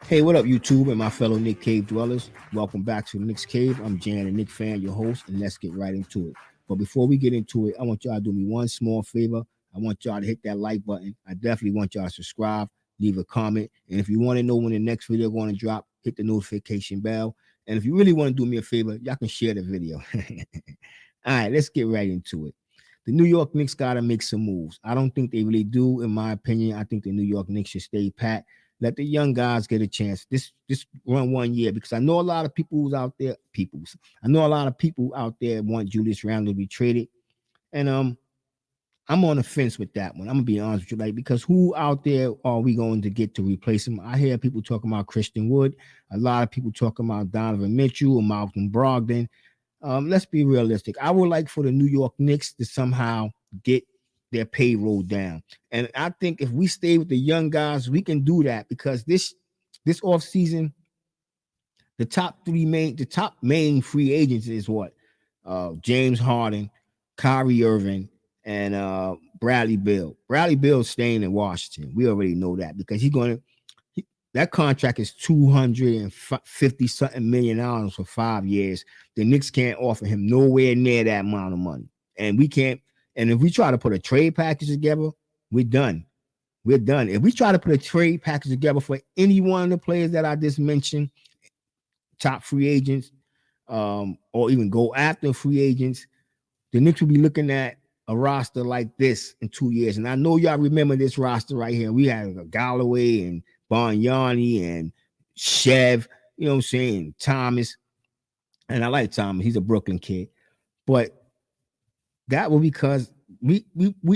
Hey, what up, YouTube and my fellow Nick Cave dwellers? Welcome back to the Nick's Cave. I'm Jan, the Nick fan, your host, and let's get right into it. But before we get into it, I want y'all to do me one small favor. I want y'all to hit that like button. I definitely want y'all to subscribe, leave a comment, and if you want to know when the next video going to drop, hit the notification bell. And if you really want to do me a favor, y'all can share the video. All right, let's get right into it. The New York Knicks got to make some moves. I don't think they really do, in my opinion. I think the New York Knicks should stay pat. Let the young guys get a chance. This run 1 year because I know a lot of people's out there. I know a lot of people out there want Julius Randle to be traded, and I'm on the fence with that one. I'm gonna be honest with you, like because who out there are we going to get to replace him? I hear people talking about Christian Wood. A lot of people talking about Donovan Mitchell or Malcolm Brogdon. Let's be realistic. I would like for the New York Knicks to somehow get their payroll down. And I think if we stay with the young guys, we can do that because this offseason, the top main free agents is what? James Harden, Kyrie Irving, and Bradley Beal. Bradley Beal's staying in Washington. We already know that because that contract is $250 something million for 5 years. The Knicks can't offer him nowhere near that amount of money. And we can't. And if we try to put a trade package together, we're done. We're done. If we try to put a trade package together for any one of the players that I just mentioned, top free agents, or even go after free agents, the Knicks will be looking at a roster like this in 2 years. And I know y'all remember this roster right here. We had Galloway and Bargnani and Chev, you know what I'm saying, Thomas. And I like Thomas. He's a Brooklyn kid. But that was because we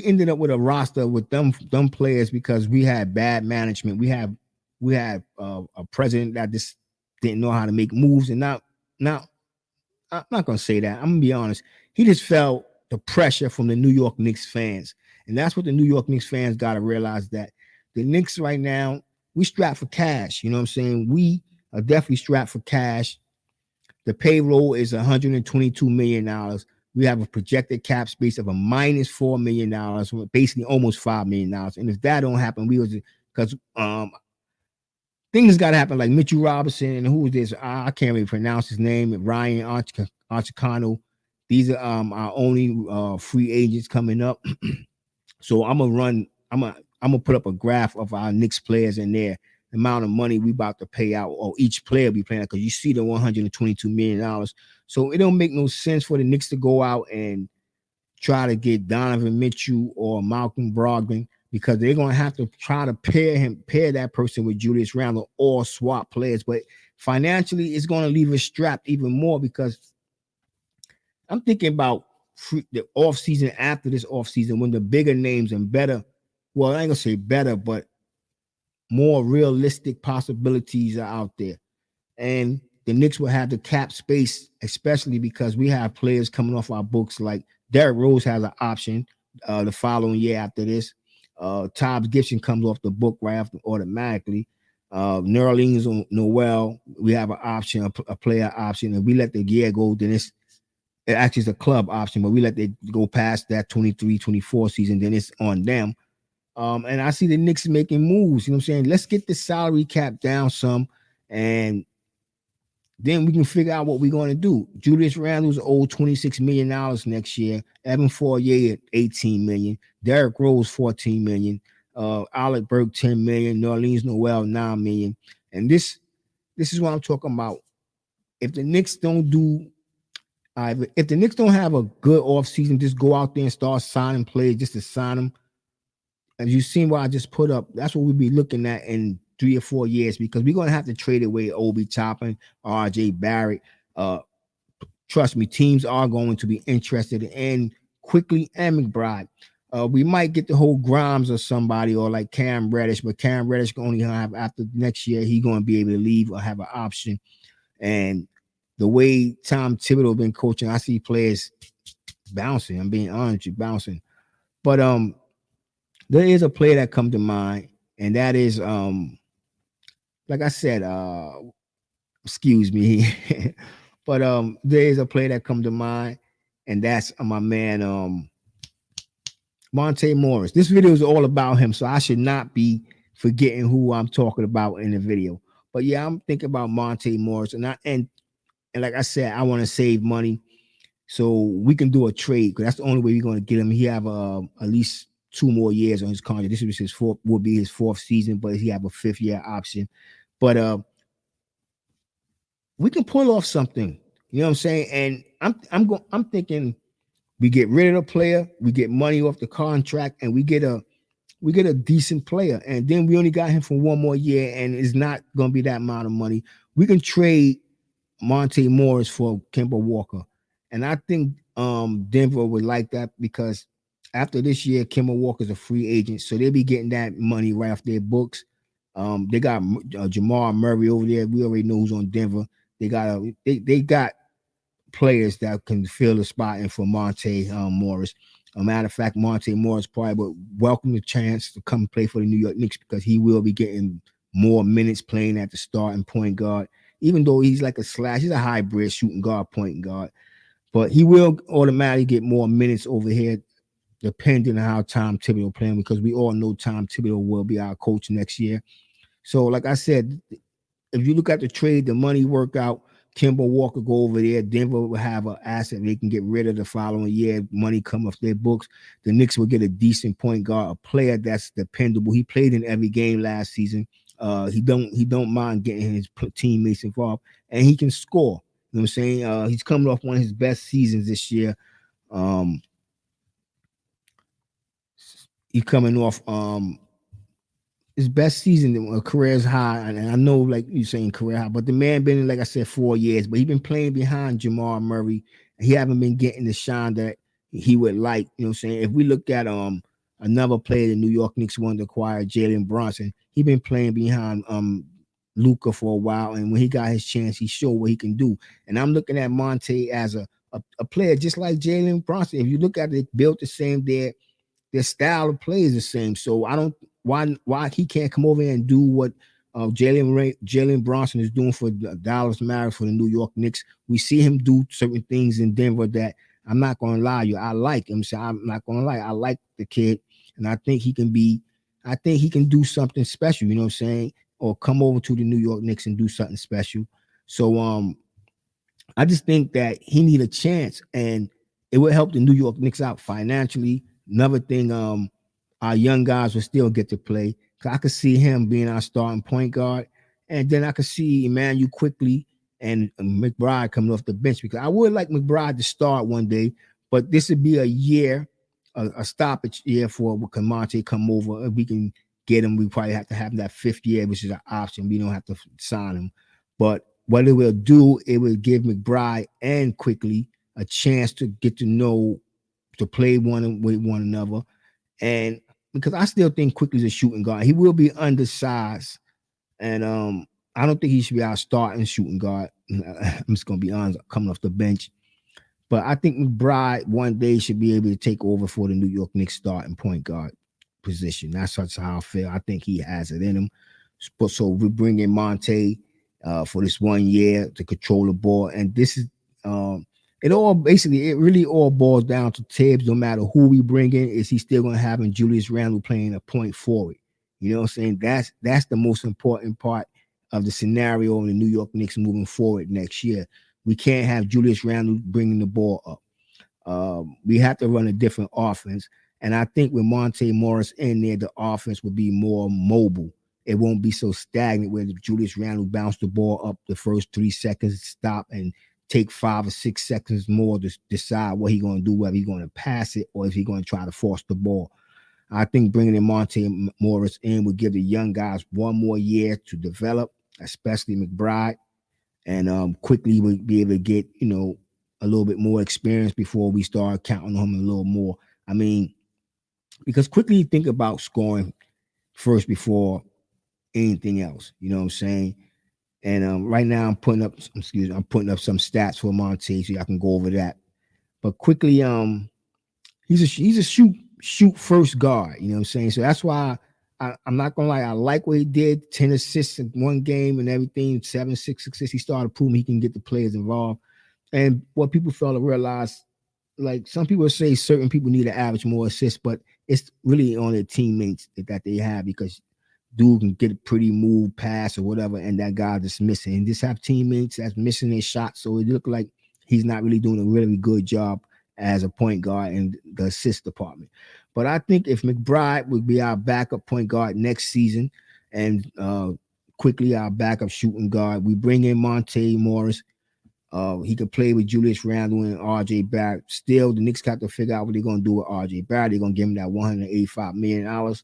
ended up with a roster with them players because we had bad management. We had a president that just didn't know how to make moves. And now I'm not gonna say that. I'm gonna be honest. He just felt the pressure from the New York Knicks fans. And that's what the New York Knicks fans got to realize, that the Knicks right now, we strapped for cash. You know what I'm saying? We are definitely strapped for cash. The payroll is $122 million. We have a projected cap space of a minus $4 million, basically almost $5 million. And if that don't happen, because things got to happen, like Mitchell Robinson and who was this? I can't really pronounce his name. Ryan Archicano. These are our only free agents coming up. So I'm gonna put up a graph of our Knicks players in there, the amount of money we about to pay out, or each player be playing, because you see the $122 million. So it don't make no sense for the Knicks to go out and try to get Donovan Mitchell or Malcolm Brogdon, because they're gonna have to try to pair that person with Julius Randle or swap players. But financially, it's gonna leave us strapped even more, because I'm thinking about the offseason after this offseason, when the bigger names and better, well, I ain't gonna say better, but more realistic possibilities are out there. And the Knicks will have the cap space, especially because we have players coming off our books like Derrick Rose has an option the following year after this. Todd Gibson comes off the book right after automatically. Nerlens Noel, we have an option, a player option. And we let the year go, then it actually is a club option, but we let it go past that 23-24 season, then it's on them. And I see the Knicks making moves. You know what I'm saying? Let's get the salary cap down some, and then we can figure out what we're going to do. Julius Randle's owed $26 million next year. Evan Fournier at $18 million. Derrick Rose $14 million. Alec Burke $10 million. Nerlens Noel $9 million. And this is what I'm talking about. If the Knicks don't do if the Knicks don't have a good offseason, just go out there and start signing players just to sign them. As you've seen what I just put up, that's what we'll be looking at in 3 or 4 years, because we're going to have to trade away Obi Toppin, RJ Barrett. Trust me, teams are going to be interested in Quickly and McBride. We might get the whole Grimes or somebody, or like Cam Reddish, but Cam Reddish can only have, after next year, he's going to be able to leave or have an option. And the way Tom Thibodeau been coaching, I see players bouncing. I'm being honest, you bouncing. But there is a player that come to mind, and that is like I said, excuse me, but there is a player that come to mind, and that's my man Monte Morris. This video is all about him, so I should not be forgetting who I'm talking about in the video. But yeah, I'm thinking about Monte Morris, and like I said, I want to save money so we can do a trade because that's the only way we're going to get him. He have at least 2 more years on his contract. This was his fourth, will be his fourth season, but he have a fifth-year option. But we can pull off something. You know what I'm saying? And I'm thinking we get rid of the player, we get money off the contract, and we get a decent player. And then we only got him for 1 more year, and it's not going to be that amount of money. We can trade Monte Morris for Kemba Walker. And I think Denver would like that because after this year, Kemba Walker's a free agent. So they'll be getting that money right off their books. They got Jamal Murray over there. We already know who's on Denver. They got players that can fill the spot in for Monte Morris. A matter of fact, Monte Morris probably would welcome the chance to come play for the New York Knicks because he will be getting more minutes playing at the starting point guard. Even though he's like he's a hybrid shooting guard, point guard, but he will automatically get more minutes over here, depending on how Tom Thibodeau playing. Because we all know Tom Thibodeau will be our coach next year. So, like I said, if you look at the trade, the money work out. Kemba Walker go over there. Denver will have an asset they can get rid of the following year. Money come off their books. The Knicks will get a decent point guard, a player that's dependable. He played in every game last season. He don't mind getting his teammates involved, and he can score. You know what I'm saying? He's coming off one of his best seasons this year. Um, he's coming off his best season, career's high, and I know, like you saying, career high, but the man been in, like I said, 4 years, but he been playing behind Jamal Murray. He haven't been getting the shine that he would like. You know what I'm saying? If we look at another player the New York Knicks wanted to acquire, Jalen Brunson, he been playing behind Luca for a while, and when he got his chance, he showed what he can do. And I'm looking at Monte as a player just like Jalen Brunson. If you look at it, built the same there, their style of play is the same. So I don't why he can't come over here and do what Jalen Bronson is doing for Dallas Mavericks for the New York Knicks. We see him do certain things in Denver that I'm not gonna lie you. I like him. So I'm not gonna lie. I like the kid, and I think he can be. I think he can do something special. You know what I'm saying? Or come over to the New York Knicks and do something special. So I just think that he need a chance, and it would help the New York Knicks out financially. Another thing, our young guys will still get to play. Cause I could see him being our starting point guard, and then I could see Emmanuel quickly and McBride coming off the bench because I would like McBride to start one day, but this would be a year, a stoppage year for Monte come over. If we can get him, we probably have to have that fifth year, which is an option. We don't have to sign him, but what it will do, it will give McBride and quickly a chance to get to know, to play with one another. And because I still think Quickly's a shooting guard, he will be undersized, and I don't think he should be our starting shooting guard. I'm just gonna be honest, coming off the bench. But I think McBride one day should be able to take over for the New York Knicks starting point guard position. That's how I feel. I think he has it in him. So we bring in Monte for this 1 year to control the ball, and this is it really all boils down to Tibbs. No matter who we bring in, is he still going to have Julius Randle playing a point forward? You know what I'm saying? That's the most important part of the scenario in the New York Knicks moving forward next year. We can't have Julius Randle bringing the ball up. We have to run a different offense. And I think with Monte Morris in there, the offense will be more mobile. It won't be so stagnant where Julius Randle bounce the ball up the first 3 seconds, stop, and take 5 or 6 seconds more to decide what he's going to do, whether he's going to pass it or if he's going to try to force the ball. I think bringing in Monte Morris in would give the young guys 1 more year to develop, especially McBride, and quickly we'll be able to get, a little bit more experience before we start counting on him a little more. I mean, because quickly think about scoring first before anything else. You know what I'm saying? And right now I'm putting up some stats for Monte so I can go over that. But quickly, he's a shoot first guard. You know what I'm saying? So that's why I'm not gonna lie. I like what he did. 10 assists in one game and everything. 7-6 assists. He started proving he can get the players involved. And what people fail to realize, like some people say, certain people need to average more assists, but it's really on their teammates that they have because dude can get a pretty move pass or whatever, and that guy just missing. And just have teammates that's missing their shot, so it look like he's not really doing a really good job as a point guard in the assist department. But I think if McBride would be our backup point guard next season, and quickly our backup shooting guard, we bring in Monte Morris. He could play with Julius Randle and RJ Barrett. Still, the Knicks got to figure out what they're gonna do with RJ Barrett. They're gonna give him that $185 million.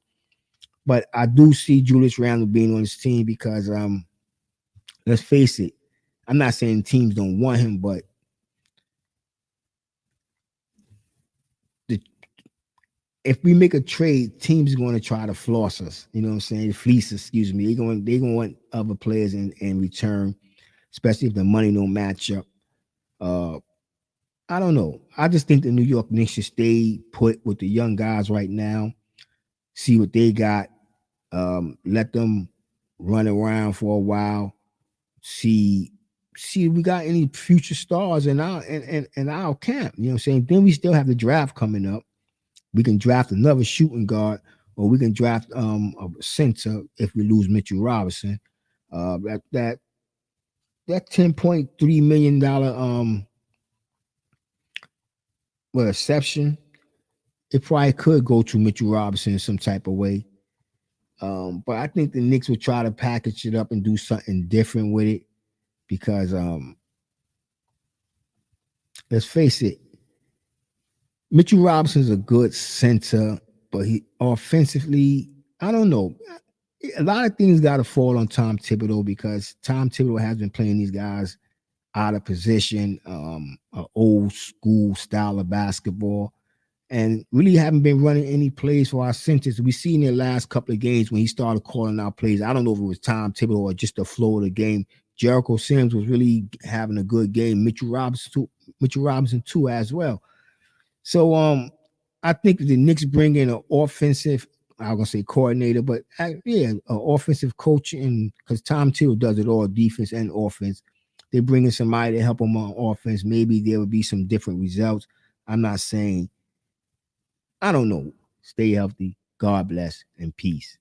But I do see Julius Randle being on this team because let's face it, I'm not saying teams don't want him, but the, if we make a trade, teams are going to try to floss us. You know what I'm saying? Fleece, excuse me. They're going to want other players in return, especially if the money don't match up. I don't know. I just think the New York Knicks should stay put with the young guys right now, see what they got, let them run around for a while, see if we got any future stars in our camp. You know what I'm saying? Then we still have the draft coming up. We can draft another shooting guard, or we can draft a center if we lose Mitchell Robinson. That $10.3 million exception, it probably could go to Mitchell Robinson in some type of way. But I think the Knicks would try to package it up and do something different with it because let's face it, Mitchell Robinson's a good center, but he offensively, I don't know. A lot of things got to fall on Tom Thibodeau because Tom Thibodeau has been playing these guys out of position, an old school style of basketball, and really haven't been running any plays for our centers. We seen in the last couple of games when he started calling out plays. I don't know if it was Tom Thibodeau or just the flow of the game. Jericho Sims was really having a good game. Mitchell Robinson too as well. So I think the Knicks bring in an offensive, I'm gonna say coordinator, but an offensive coach, and because Tom Thibodeau does it all, defense and offense. They bring in somebody to help them on offense. Maybe there would be some different results. I'm not saying. I don't know. Stay healthy. God bless and peace.